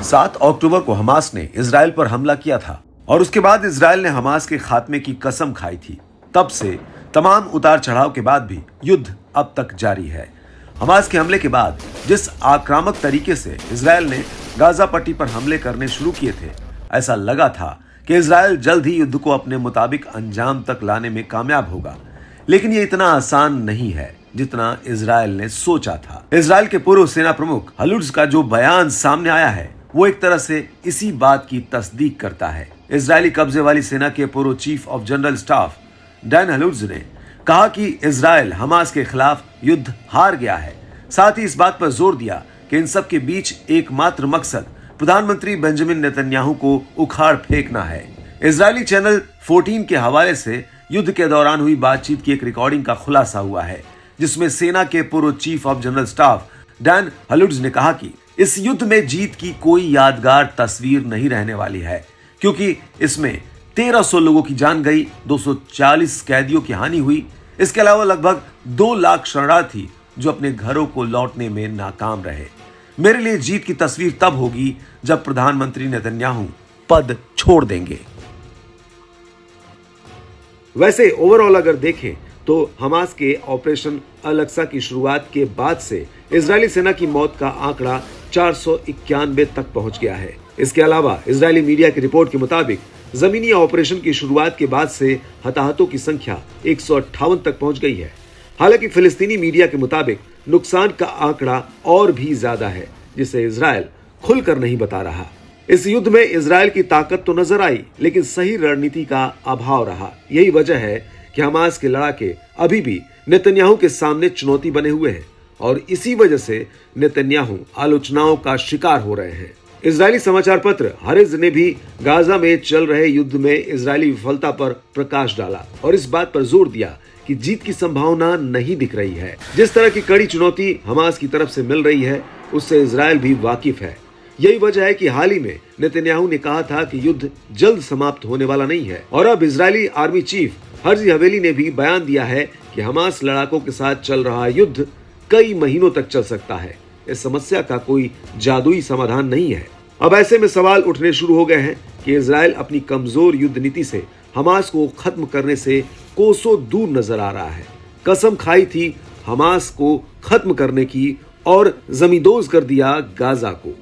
सात अक्टूबर को हमास ने इजराइल पर हमला किया था और उसके बाद इजराइल ने हमास के खात्मे की कसम खाई थी। तब से तमाम उतार चढ़ाव के बाद भी युद्ध अब तक जारी है। हमास के हमले के बाद जिस आक्रामक तरीके से इजराइल ने गाजा पट्टी पर हमले करने शुरू किए थे, ऐसा लगा था कि इजराइल जल्द ही युद्ध को अपने मुताबिक अंजाम तक लाने में कामयाब होगा। लेकिन ये इतना आसान नहीं है जितना इजराइल ने सोचा था। इजराइल के पूर्व सेना प्रमुख हलुट्ज का जो बयान सामने आया है, वो एक तरह से इसी बात की तस्दीक करता है। इजरायली कब्जे वाली सेना के पूर्व chief of general staff Dan Halutz ने कहा कि इजराइल हमास के खिलाफ युद्ध हार गया है। साथ ही इस बात पर जोर दिया कि इन सब के बीच एकमात्र मकसद प्रधानमंत्री बेंजामिन नेतन्याहू को उखाड़ फेंकना है। इजरायली चैनल 14 के हवाले से युद्ध के दौरान हुई बातचीत की एक रिकॉर्डिंग का खुलासा हुआ है, जिसमें सेना के पूर्व chief of general staff Dan Halutz ने कहा कि इस युद्ध में जीत की कोई यादगार तस्वीर नहीं रहने वाली है, क्योंकि इसमें 1300 लोगों की जान गई, 240 कैदियों की हानि हुई। इसके अलावा लगभग 2 लाख शरणार्थी जो अपने घरों को लौटने में नाकाम रहे। मेरे लिए जीत की तस्वीर तब होगी जब प्रधानमंत्री नेतन्याहू पद छोड़ देंगे। वैसे ओवरऑल अगर देखें तो हमास के ऑपरेशन अल-अक्सा की शुरुआत के बाद से इजरायली सेना की मौत का आंकड़ा 491 तक पहुंच गया है। इसके अलावा इजरायली मीडिया की रिपोर्ट के मुताबिक जमीनी ऑपरेशन की शुरुआत के बाद से हताहतों की संख्या 158 तक पहुंच गई है। हालांकि फिलिस्तीनी मीडिया के मुताबिक नुकसान का आंकड़ा और भी ज्यादा है, जिसे इजरायल खुलकर नहीं बता रहा। इस युद्ध में इजरायल की ताकत तो नजर आई, लेकिन सही रणनीति का अभाव रहा। यही वजह है कि हमास के लड़ाके अभी भी नेतन्याहू के सामने चुनौती बने हुए हैं और इसी वजह से नेतन्याहू आलोचनाओं का शिकार हो रहे हैं। इजरायली समाचार पत्र हरेज ने भी गाजा में चल रहे युद्ध में इजरायली विफलता पर प्रकाश डाला और इस बात पर जोर दिया कि जीत की संभावना नहीं दिख रही है। जिस तरह की कड़ी चुनौती हमास की तरफ से मिल रही है, उससे इजरायल भी वाकिफ है। यही वजह है कि हाल ही में नेतन्याहू ने कहा था कि युद्ध जल्द समाप्त होने वाला नहीं है और अब इजरायली आर्मी चीफ हर्जी हवेली ने भी बयान दिया है कि हमास लड़ाकों के साथ चल रहा युद्ध कई महीनों तक चल सकता है। इस समस्या का कोई जादुई समाधान नहीं है। अब ऐसे में सवाल उठने शुरू हो गए हैं कि इजरायल अपनी कमजोर युद्ध नीति से हमास को खत्म करने से कोसों दूर नजर आ रहा है। कसम खाई थी हमास को खत्म करने की और जमींदोज कर दिया गाजा को।